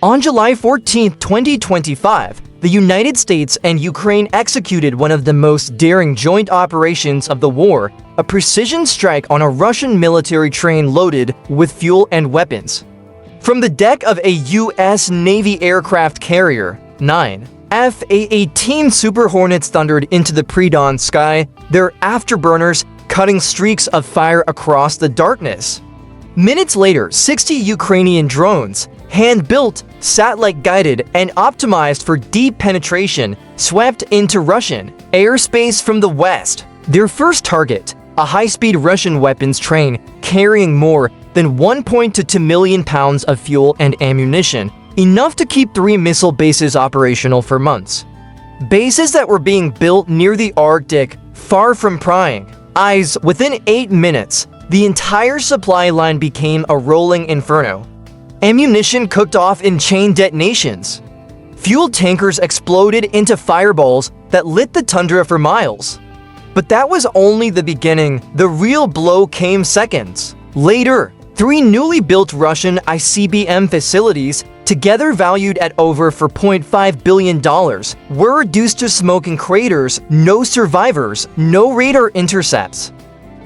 On July 14, 2025, the United States and Ukraine executed one of the most daring joint operations of the war, a precision strike on a Russian military train loaded with fuel and weapons. From the deck of a U.S. Navy aircraft carrier, 9 F-A-18 Super Hornets thundered into the pre-dawn sky, their afterburners cutting streaks of fire across the darkness. Minutes later, 60 Ukrainian drones, hand-built, satellite-guided, and optimized for deep penetration, swept into Russian airspace from the west. Their first target, a high-speed Russian weapons train carrying more than 1.2 million pounds of fuel and ammunition, enough to keep 3 missile bases operational for months. Bases that were being built near the Arctic, far from prying eyes. Within 8 minutes, the entire supply line became a rolling inferno. Ammunition cooked off in chain detonations. Fuel tankers exploded into fireballs that lit the tundra for miles. But that was only the beginning. The real blow came seconds later. 3 newly built Russian ICBM facilities, together valued at over $4.5 billion, were reduced to smoking craters, no survivors, no radar intercepts.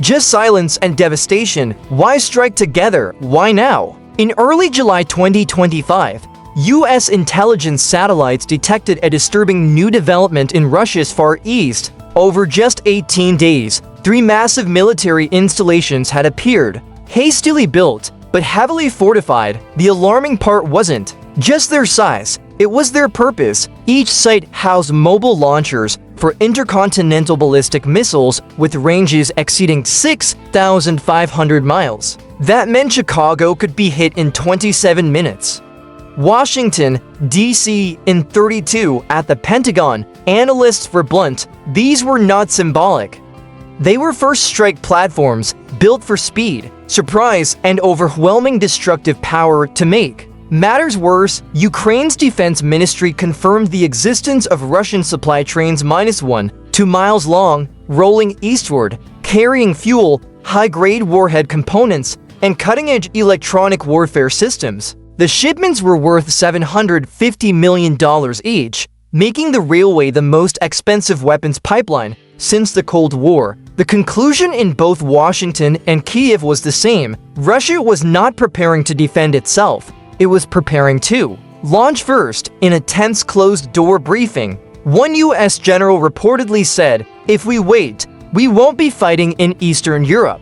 Just silence and devastation. Why strike together? Why now? In early July 2025, U.S. intelligence satellites detected a disturbing new development in Russia's Far East. Over just 18 days, 3 massive military installations had appeared, hastily built, but heavily fortified. The alarming part wasn't just their size, it was their purpose. Each site housed mobile launchers for intercontinental ballistic missiles with ranges exceeding 6,500 miles. That meant Chicago could be hit in 27 minutes. Washington, D.C. in 32. At the Pentagon, analysts were blunt. These were not symbolic. They were first strike platforms built for speed, surprise, and overwhelming destructive power. To make matters worse, Ukraine's defense ministry confirmed the existence of Russian supply trains -1, 2 miles long, rolling eastward, carrying fuel, high-grade warhead components, and cutting-edge electronic warfare systems. The shipments were worth $750 million each, making the railway the most expensive weapons pipeline since the Cold War. The conclusion in both Washington and Kyiv was the same. Russia was not preparing to defend itself. It was preparing to launch first. In a tense closed-door briefing, one U.S. general reportedly said, "If we wait, we won't be fighting in Eastern Europe.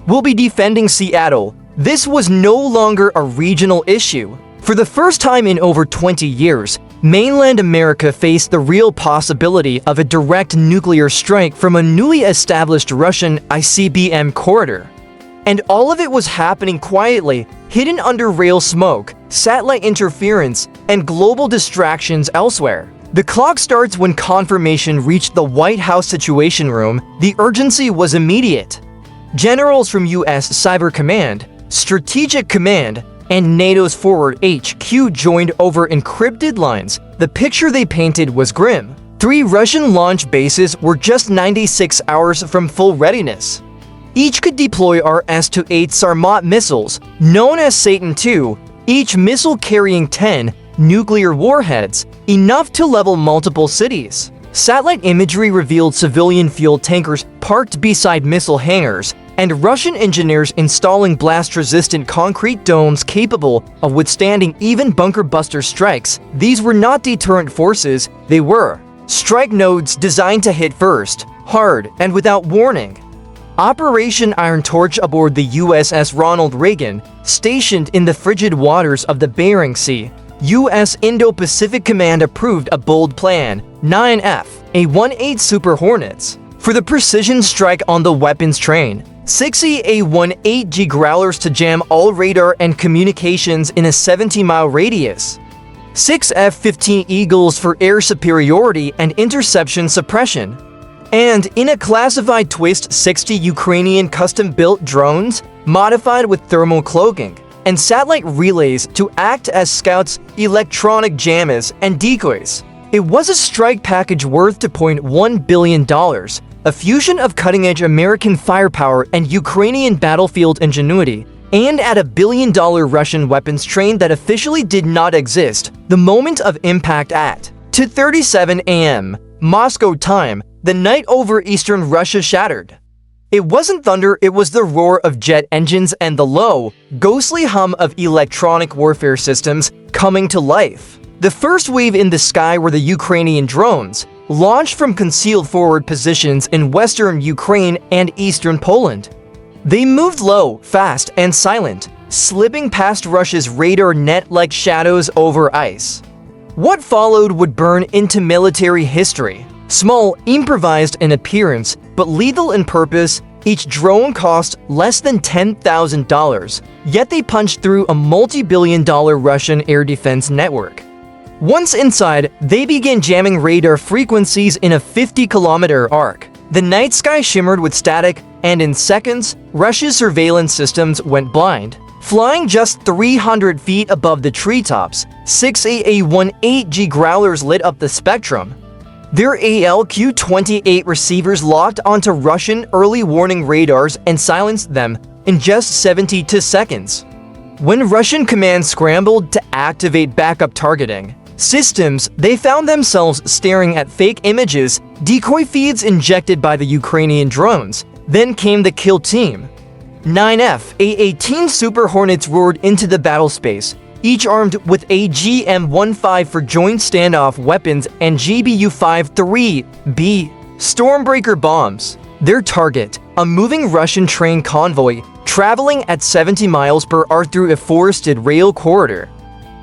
We'll be defending Seattle." This was no longer a regional issue. For the first time in over 20 years, mainland America faced the real possibility of a direct nuclear strike from a newly established Russian ICBM corridor. And all of it was happening quietly, hidden under rail smoke, satellite interference, and global distractions elsewhere. The clock starts when confirmation reached the White House Situation Room. The urgency was immediate. Generals from U.S. Cyber Command, Strategic Command, and NATO's Forward HQ joined over encrypted lines. The picture they painted was grim. 3 Russian launch bases were just 96 hours from full readiness. Each could deploy RS-8 Sarmat missiles, known as Satan II, each missile carrying 10 nuclear warheads, enough to level multiple cities. Satellite imagery revealed civilian fuel tankers parked beside missile hangars, and Russian engineers installing blast-resistant concrete domes capable of withstanding even bunker-buster strikes. These were not deterrent forces, they were strike nodes designed to hit first, hard, and without warning. Operation Iron Torch aboard the USS Ronald Reagan, stationed in the frigid waters of the Bering Sea, U.S. Indo-Pacific Command approved a bold plan, 9F, A-18 Super Hornets, for the precision strike on the weapons train. 60 A-18G Growlers to jam all radar and communications in a 70-mile radius. 6 F-15 Eagles for air superiority and interception suppression. And in a classified twist, 60 Ukrainian custom-built drones, modified with thermal cloaking, and satellite relays to act as scouts, electronic jammers, and decoys. It was a strike package worth $2.1 billion, a fusion of cutting-edge American firepower and Ukrainian battlefield ingenuity. and at a billion-dollar Russian weapons train that officially did not exist the moment of impact at 2:37 a.m. Moscow time, the night over eastern Russia shattered. It wasn't thunder, it was the roar of jet engines and the low, ghostly hum of electronic warfare systems coming to life. The first wave in the sky were the Ukrainian drones, launched from concealed forward positions in western Ukraine and eastern Poland. They moved low, fast, and silent, slipping past Russia's radar net like shadows over ice. What followed would burn into military history. Small, improvised in appearance, but lethal in purpose, each drone cost less than $10,000, yet they punched through a multi-billion-dollar Russian air defense network. Once inside, they began jamming radar frequencies in a 50-kilometer arc. The night sky shimmered with static, and in seconds, Russia's surveillance systems went blind. Flying just 300 feet above the treetops, 6 AA-18G Growlers lit up the spectrum. Their ALQ-28 receivers locked onto Russian early warning radars and silenced them in just 72 seconds. When Russian command scrambled to activate backup targeting systems, they found themselves staring at fake images, decoy feeds injected by the Ukrainian drones. Then came the kill team. 9 F-A-18 Super Hornets roared into the battle space, each armed with a GM-15 for joint standoff weapons and GBU-53B Stormbreaker bombs. Their target, a moving Russian train convoy, traveling at 70 miles per hour through a forested rail corridor.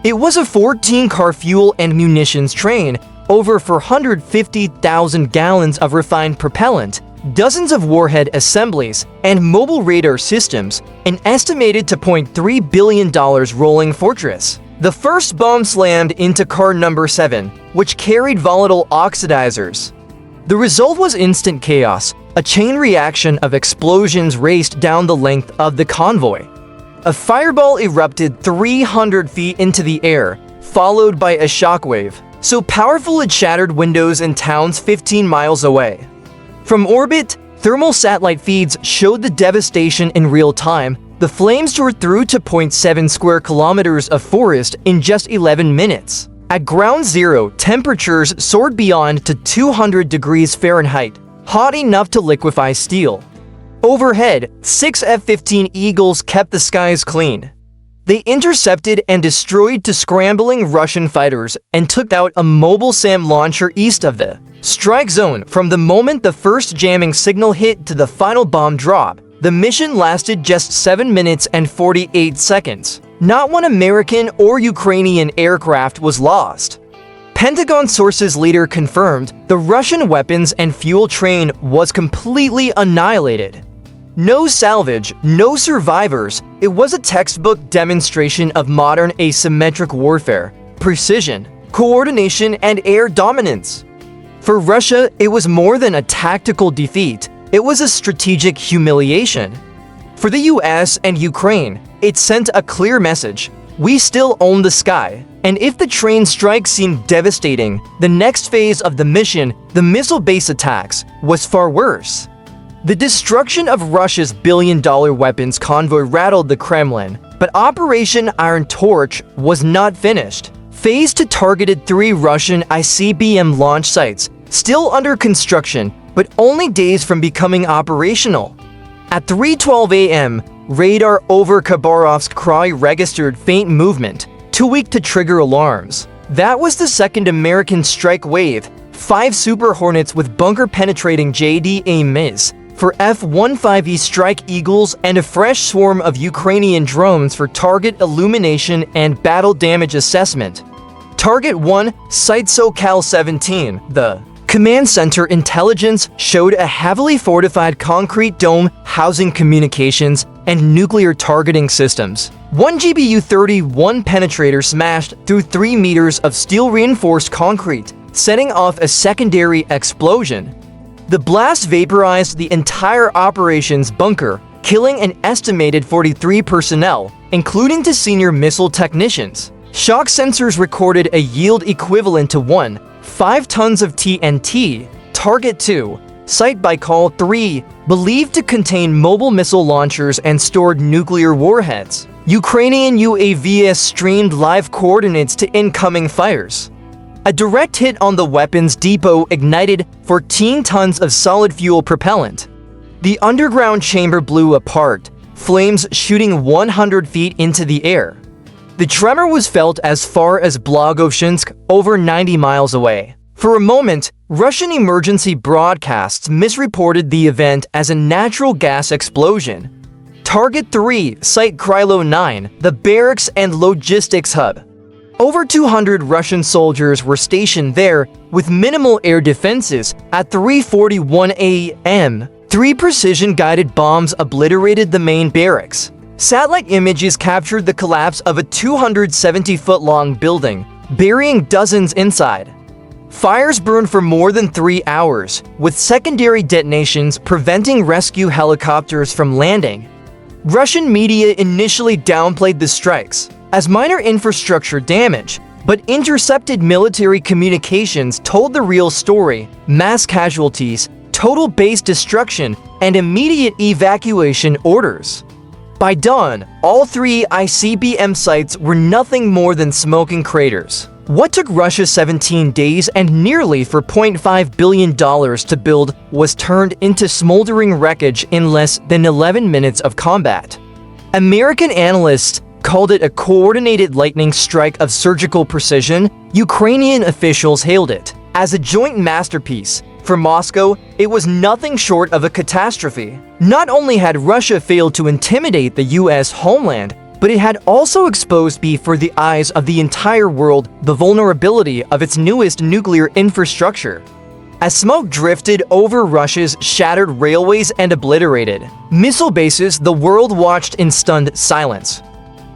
It was a 14-car fuel and munitions train, over 450,000 gallons of refined propellant, dozens of warhead assemblies, and mobile radar systems, an estimated $2.3 billion rolling fortress. The first bomb slammed into car number 7, which carried volatile oxidizers. The result was instant chaos. A chain reaction of explosions raced down the length of the convoy. A fireball erupted 300 feet into the air, followed by a shockwave, so powerful it shattered windows in towns 15 miles away. From orbit, thermal satellite feeds showed the devastation in real time. The flames tore through 2.7 square kilometers of forest in just 11 minutes. At ground zero, temperatures soared beyond to 200 degrees Fahrenheit, hot enough to liquefy steel. Overhead, 6 F-15 Eagles kept the skies clean. They intercepted and destroyed two scrambling Russian fighters and took out a mobile SAM launcher east of the strike zone. From the moment the first jamming signal hit to the final bomb drop, the mission lasted just 7 minutes and 48 seconds. Not one American or Ukrainian aircraft was lost. Pentagon sources later confirmed the Russian weapons and fuel train was completely annihilated. No salvage, no survivors. It was a textbook demonstration of modern asymmetric warfare, precision, coordination, and air dominance. For Russia, it was more than a tactical defeat. It was a strategic humiliation. For the US and Ukraine, it sent a clear message. We still own the sky. And if the train strike seemed devastating, the next phase of the mission, the missile-based attacks, was far worse. The destruction of Russia's billion-dollar weapons convoy rattled the Kremlin, but Operation Iron Torch was not finished. Phase 2 targeted 3 Russian ICBM launch sites, still under construction, but only days from becoming operational. At 3:12 a.m., radar over Khabarovsk Krai registered faint movement, too weak to trigger alarms. That was the second American strike wave, 5 Super Hornets with bunker-penetrating JDA-MIS for F-15E Strike Eagles and a fresh swarm of Ukrainian drones for target illumination and battle damage assessment. Target 1, Site SoCal-17, the command center intelligence showed a heavily fortified concrete dome housing communications and nuclear targeting systems. 1 GBU-31 penetrator smashed through 3 meters of steel-reinforced concrete, setting off a secondary explosion. The blast vaporized the entire operations bunker, killing an estimated 43 personnel, including 2 senior missile technicians. Shock sensors recorded a yield equivalent to 1.5 tons of TNT. Target 2, Site Baikal 3, believed to contain mobile missile launchers and stored nuclear warheads. Ukrainian UAVs streamed live coordinates to incoming fires. A direct hit on the weapons depot ignited 14 tons of solid fuel propellant. The underground chamber blew apart, flames shooting 100 feet into the air. The tremor was felt as far as Blagoshinsk, over 90 miles away. For a moment, Russian emergency broadcasts misreported the event as a natural gas explosion. Target 3, Site Krylo 9, the barracks and logistics hub. Over 200 Russian soldiers were stationed there with minimal air defenses. At 3:41 a.m., 3 precision-guided bombs obliterated the main barracks. Satellite images captured the collapse of a 270-foot-long building, burying dozens inside. Fires burned for more than 3 hours, with secondary detonations preventing rescue helicopters from landing. Russian media initially downplayed the strikes as minor infrastructure damage, but intercepted military communications told the real story: mass casualties, total base destruction, and immediate evacuation orders. By dawn, all 3 ICBM sites were nothing more than smoking craters. What took Russia 17 days and nearly $4.5 billion to build was turned into smoldering wreckage in less than 11 minutes of combat. American analysts called it a coordinated lightning strike of surgical precision. Ukrainian officials hailed it as a joint masterpiece. For Moscow, it was nothing short of a catastrophe. Not only had Russia failed to intimidate the US homeland, but it had also exposed before the eyes of the entire world the vulnerability of its newest nuclear infrastructure. As smoke drifted over Russia's shattered railways and obliterated missile bases, the world watched in stunned silence.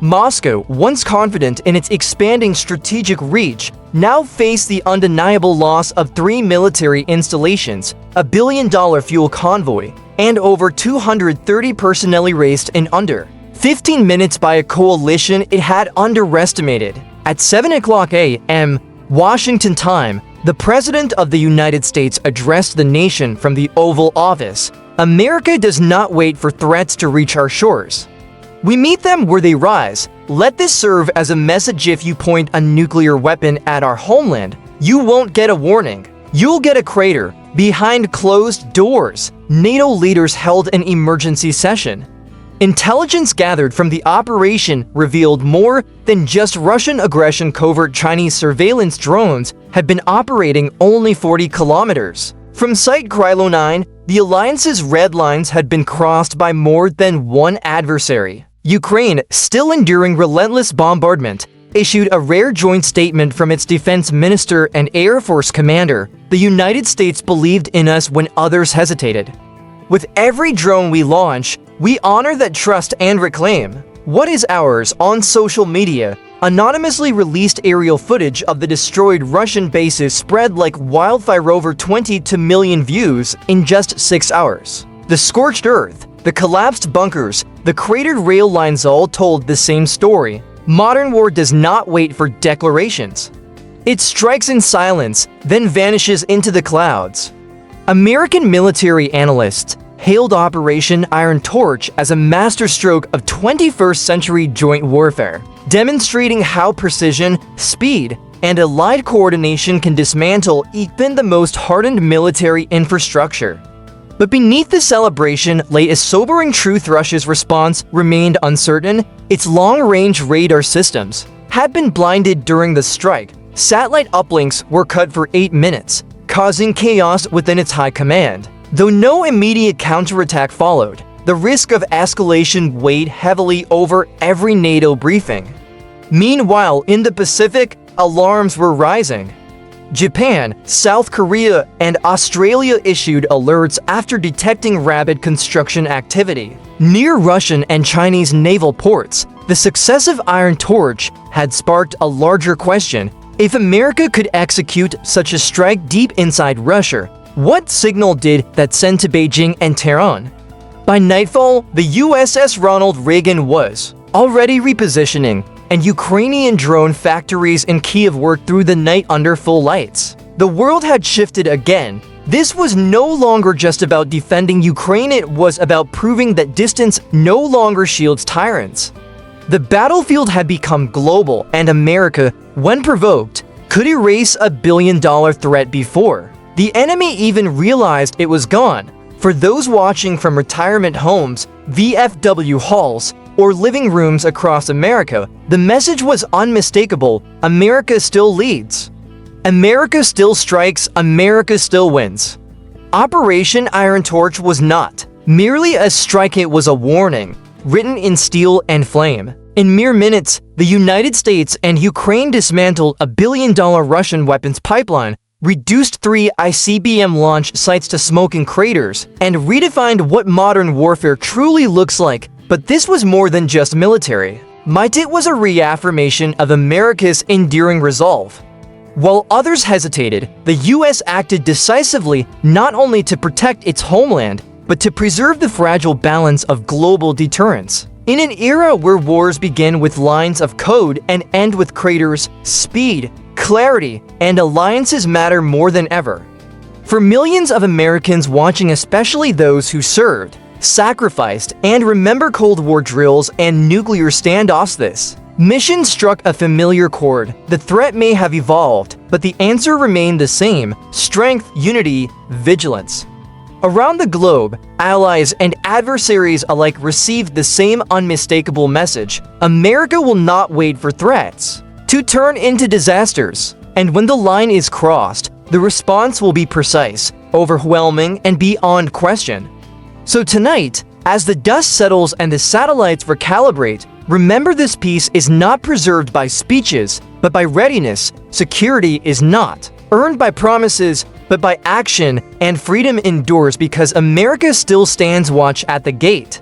Moscow, once confident in its expanding strategic reach, now faced the undeniable loss of 3 military installations, a billion-dollar fuel convoy, and over 230 personnel erased in under 15 minutes by a coalition it had underestimated. At 7 o'clock a.m. Washington time, the President of the United States addressed the nation from the Oval Office. America does not wait for threats to reach our shores. We meet them where they rise. Let this serve as a message: if you point a nuclear weapon at our homeland, you won't get a warning. You'll get a crater. Behind closed doors, NATO leaders held an emergency session. Intelligence gathered from the operation revealed more than just Russian aggression. Covert Chinese surveillance drones had been operating only 40 kilometers from Site Krylo 9. The alliance's red lines had been crossed by more than one adversary. Ukraine, still enduring relentless bombardment, issued a rare joint statement from its defense minister and Air Force commander: "The United States believed in us when others hesitated. With every drone we launch, we honor that trust and reclaim what is ours." On social media, anonymously released aerial footage of the destroyed Russian bases spread like wildfire, over 22 million views in just 6 hours. The scorched earth, the collapsed bunkers, the cratered rail lines all told the same story. Modern war does not wait for declarations. It strikes in silence, then vanishes into the clouds. American military analysts hailed Operation Iron Torch as a masterstroke of 21st century joint warfare, demonstrating how precision, speed, and allied coordination can dismantle even the most hardened military infrastructure. But beneath the celebration lay a sobering truth: Russia's response remained uncertain. Its long-range radar systems had been blinded during the strike. Satellite uplinks were cut for 8 minutes, causing chaos within its high command. Though no immediate counterattack followed, the risk of escalation weighed heavily over every NATO briefing. Meanwhile, in the Pacific, alarms were rising. Japan, South Korea, and Australia issued alerts after detecting rapid construction activity near Russian and Chinese naval ports. The success of Iron Torch had sparked a larger question: if America could execute such a strike deep inside Russia, what signal did that send to Beijing and Tehran? By nightfall, the USS Ronald Reagan was already repositioning, and Ukrainian drone factories in Kyiv worked through the night under full lights. The world had shifted again. This was no longer just about defending Ukraine, it was about proving that distance no longer shields tyrants. The battlefield had become global, and America, when provoked, could erase a billion-dollar threat before the enemy even realized it was gone. For those watching from retirement homes, VFW halls, or living rooms across America, the message was unmistakable: America still leads. America still strikes, America still wins. Operation Iron Torch was not merely a strike, it was a warning, written in steel and flame. In mere minutes, the United States and Ukraine dismantled a billion-dollar Russian weapons pipeline, reduced 3 ICBM launch sites to smoking craters, and redefined what modern warfare truly looks like. But this was more than just military might. It was a reaffirmation of America's enduring resolve. While others hesitated, the US acted decisively, not only to protect its homeland, but to preserve the fragile balance of global deterrence. In an era where wars begin with lines of code and end with craters, speed, clarity, and alliances matter more than ever. For millions of Americans watching, especially those who served, sacrificed, and remember Cold War drills and nuclear standoffs, this mission struck a familiar chord. The threat may have evolved, but the answer remained the same: strength, unity, vigilance. Around the globe, allies and adversaries alike received the same unmistakable message: America will not wait for threats to turn into disasters. And when the line is crossed, the response will be precise, overwhelming, and beyond question. So tonight, as the dust settles and the satellites recalibrate, remember, this peace is not preserved by speeches, but by readiness. Security is not earned by promises, but by action, and freedom endures because America still stands watch at the gate.